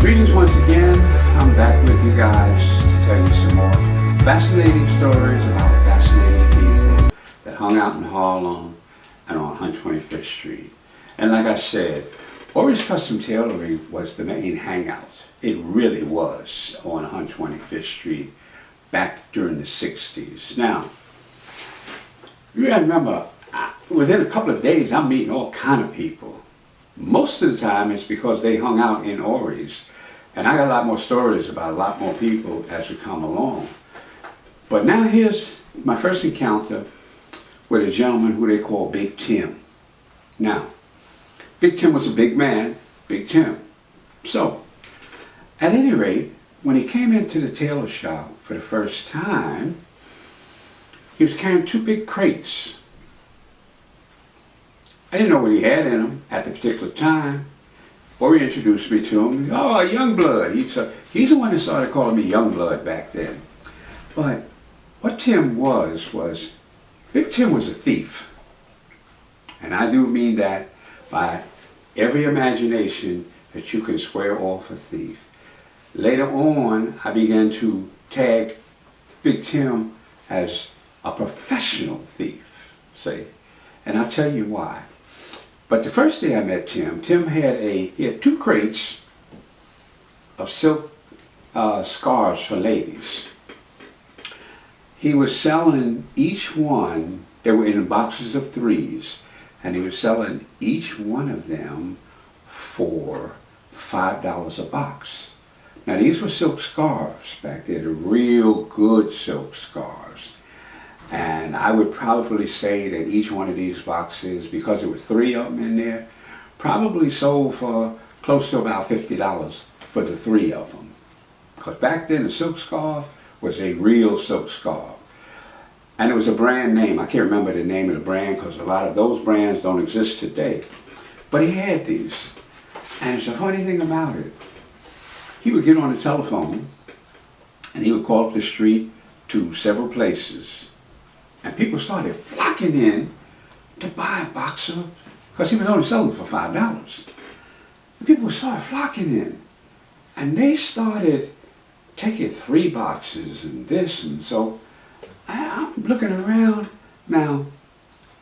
Greetings once again. I'm back with you guys to tell you some more fascinating stories about fascinating people that hung out in Harlem and on 125th Street. And like I said, Ori's Custom Tailoring was the main hangout. It really was on 125th Street back during the 60s. Now, you gotta remember, within a couple of days, I'm meeting all kind of people. Most of the time, it's because they hung out in Ori's. And I got a lot more stories about a lot more people as we come along. But now here's my first encounter with a gentleman who they call Big Tim. Now, Big Tim was a big man, Big Tim. So, at any rate, when he came into the tailor shop for the first time, he was carrying two big crates. I didn't know what he had in them at the particular time. Ori introduced me to him. Oh, Youngblood. He's the one that started calling me Youngblood back then. But what Tim was Big Tim was a thief. And I do mean that by every imagination that you can swear off a thief. Later on, I began to tag Big Tim as a professional thief, see? And I'll tell you why. But the first day I met Tim, Tim had two crates of silk scarves for ladies. He was selling each one, they were in boxes of 3s, and he was selling each one of them for $5 a box. Now these were silk scarves back then, the real good silk scarves. And I would probably say that each one of these boxes, because there were 3 of them in there, probably sold for close to about $50 for the 3 of them. Because back then the silk scarf was a real silk scarf. And it was a brand name. I can't remember the name of the brand because a lot of those brands don't exist today. But he had these. And it's a funny thing about it. He would get on the telephone and he would call up the street to several places. And people started flocking in to buy a box of, because he was only selling for $5. And people started flocking in. And they started taking 3 boxes and this, and so I'm looking around. Now,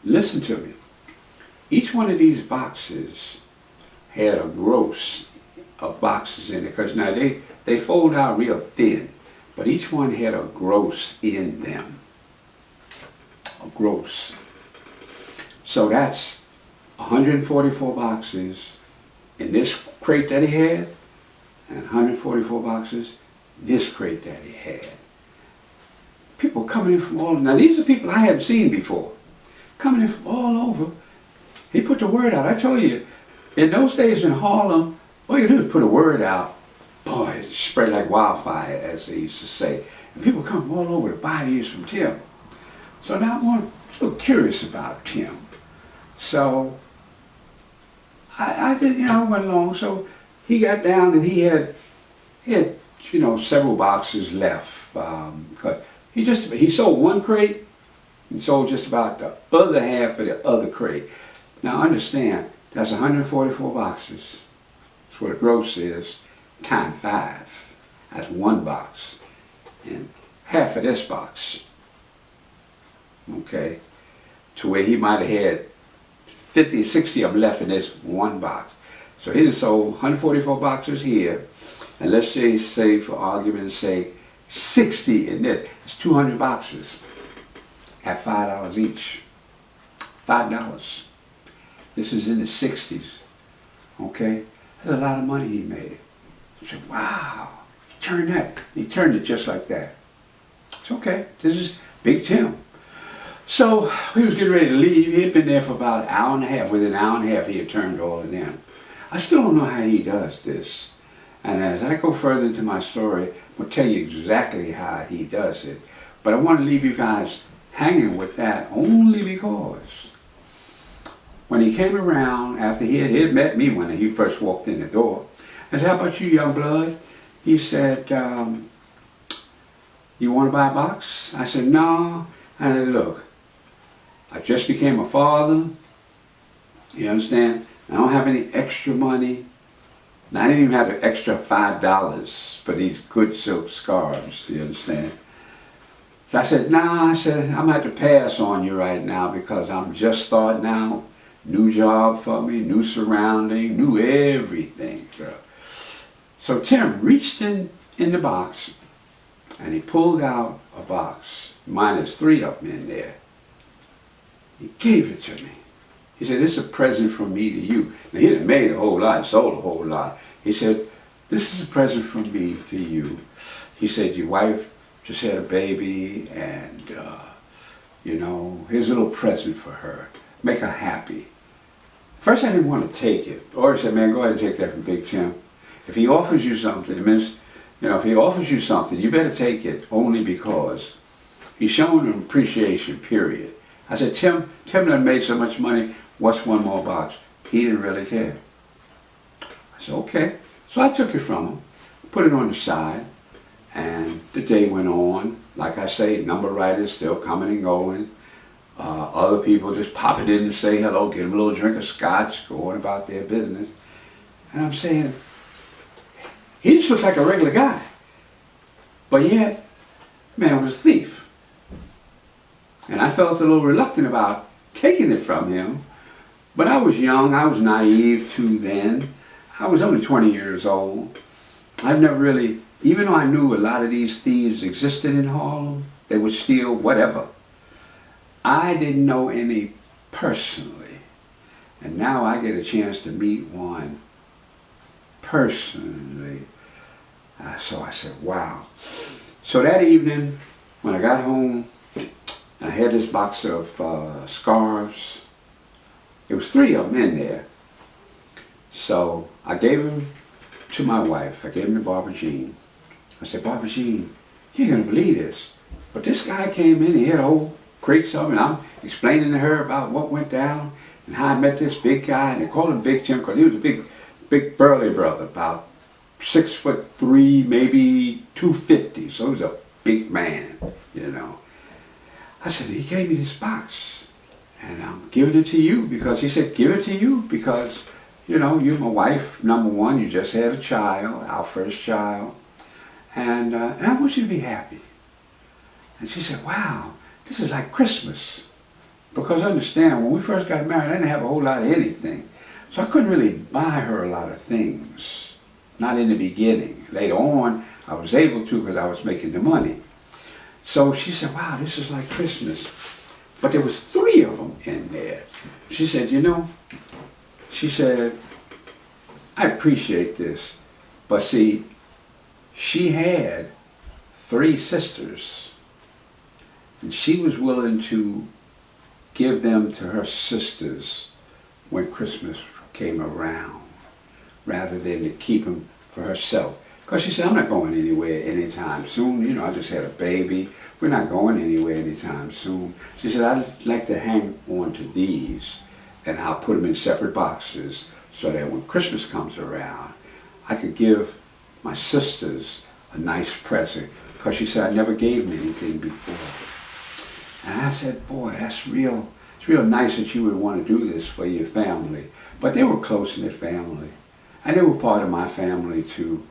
listen to me. Each one of these boxes had a gross of boxes in it, because now they fold out real thin, but each one had a gross in them. Gross. So that's 144 boxes in this crate that he had, and 144 boxes in this crate that he had. People coming in from all over. Now these are people I hadn't seen before. Coming in from all over. He put the word out. I told you, in those days in Harlem, all you do is put a word out. Boy, it spread like wildfire, as they used to say. And people come from all over to buy these from Tim. So now I'm a little curious about Tim. So I did, went along. So he got down and he had several boxes left. Cause he sold one crate and sold just about the other half of the other crate. Now understand, that's 144 boxes. That's what a gross is, times 5. That's 1 box. And half of this box. Okay, to where he might have had 50, 60 of them left in this 1 box. So he just sold 144 boxes here, and let's just say, for argument's sake, 60 in this. It's 200 boxes at $5 each. $5. This is in the 60s. Okay, that's a lot of money he made. I said, wow, he turned it just like that. It's okay. This is Big Tim. So he was getting ready to leave. He had been there for about an hour and a half. Within an hour and a half, he had turned all of them. I still don't know how he does this. And as I go further into my story, I'm going to tell you exactly how he does it. But I want to leave you guys hanging with that only because when he came around, after he had met me when he first walked in the door, I said, how about you, Youngblood? He said, you want to buy a box? I said, no. I said, look, I just became a father, you understand? I don't have any extra money. Now, I didn't even have an extra $5 for these good silk scarves, you understand? So I said, nah, I said, I'm going to have to pass on you right now because I'm just starting out. New job for me, new surrounding, new everything, girl. So Tim reached in the box and he pulled out a box. Mine is 3 of them in there. He gave it to me. He said, this is a present from me to you. Now, he didn't made a whole lot, sold a whole lot. He said, this is a present from me to you. He said, your wife just had a baby and, you know, here's a little present for her. Make her happy. First, I didn't want to take it. Or he said, man, go ahead and take that from Big Tim. If he offers you something, it means, you know, if he offers you something, you better take it only because he's showing an appreciation, period. I said, Tim done made so much money, what's one more box? He didn't really care. I said, okay. So I took it from him, put it on the side, and the day went on. Like I say, number writers still coming and going. Other people just popping in to say hello, get them a little drink of scotch, going about their business. And I'm saying, he just looks like a regular guy. But yet, man was a thief. And I felt a little reluctant about taking it from him. But I was young, I was naive too then. I was only 20 years old. I've never really, even though I knew a lot of these thieves existed in Harlem, they would steal whatever. I didn't know any personally. And now I get a chance to meet one personally. So I said, wow. So that evening, when I got home, I had this box of scarves. There was 3 of them in there. So I gave them to my wife. I gave them to Barbara Jean. I said, Barbara Jean, you're going to believe this. But this guy came in, he had a whole crate of them, and I'm explaining to her about what went down and how I met this big guy. And they called him Big Tim because he was a big burly brother, about 6'3", maybe 250. So he was a big man, you know. I said, he gave me this box. And I'm giving it to you because he said, give it to you because, you know, you're my wife, number one. You just had a child, our first child. And I want you to be happy. And she said, wow, this is like Christmas. Because understand, when we first got married, I didn't have a whole lot of anything. So I couldn't really buy her a lot of things. Not in the beginning. Later on, I was able to because I was making the money. So she said, wow, this is like Christmas. But there was 3 of them in there. She said, you know, she said, I appreciate this. But see, she had 3 sisters. And she was willing to give them to her sisters when Christmas came around, rather than to keep them for herself. Because she said, I'm not going anywhere anytime soon. You know, I just had a baby. We're not going anywhere anytime soon. She said, I'd like to hang on to these, and I'll put them in separate boxes so that when Christmas comes around, I could give my sisters a nice present. Because she said, I never gave them anything before. And I said, boy, that's real. It's real nice that you would want to do this for your family. But they were close-knit family. And they were part of my family too.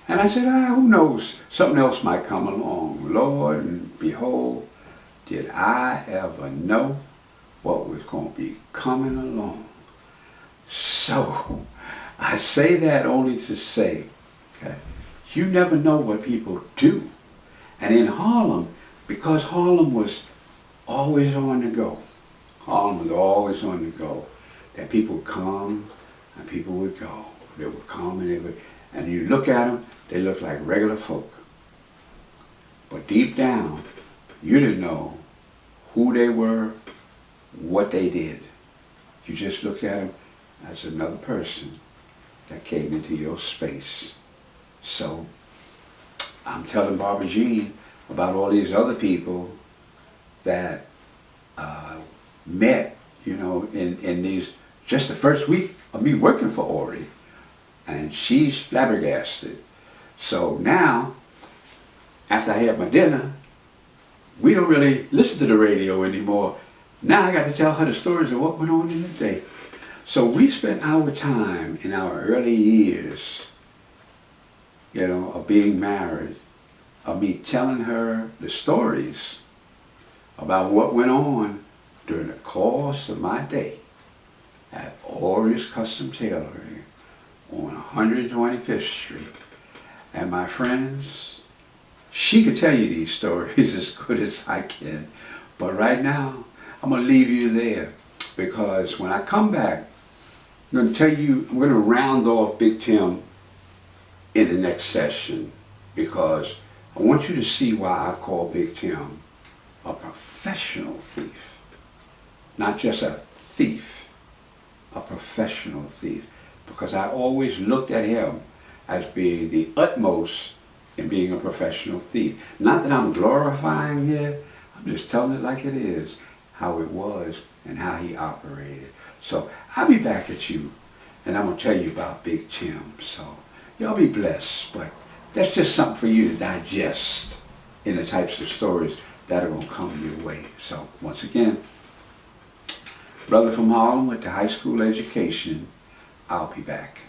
And I said, who knows, something else might come along. Lord, and behold, did I ever know what was going to be coming along. So, I say that only to say, okay, you never know what people do. And in Harlem, because Harlem was always on the go, Harlem was always on the go, that people would come and people would go. They would come and they would, and you look at them, they look like regular folk. But deep down, you didn't know who they were, what they did. You just looked at them as another person that came into your space. So, I'm telling Barbara Jean about all these other people that met, you know, in these, just the first week of me working for Ori. And she's flabbergasted. So now, after I had my dinner, we don't really listen to the radio anymore. Now I got to tell her the stories of what went on in the day. So we spent our time in our early years, of being married, of me telling her the stories about what went on during the course of my day at Ori's Custom Tailoring on 125th Street. And my friends, she could tell you these stories as good as I can. But right now, I'm going to leave you there, because when I come back, I'm going to round off Big Tim in the next session, because I want you to see why I call Big Tim a professional thief. Not just a thief, a professional thief. Because I always looked at him as being the utmost in being a professional thief. Not that I'm glorifying here, I'm just telling it like it is, how it was and how he operated. So I'll be back at you, and I'm going to tell you about Big Tim. So y'all be blessed, but that's just something for you to digest in the types of stories that are going to come your way. So once again, brother from Harlem with the high school education, I'll be back.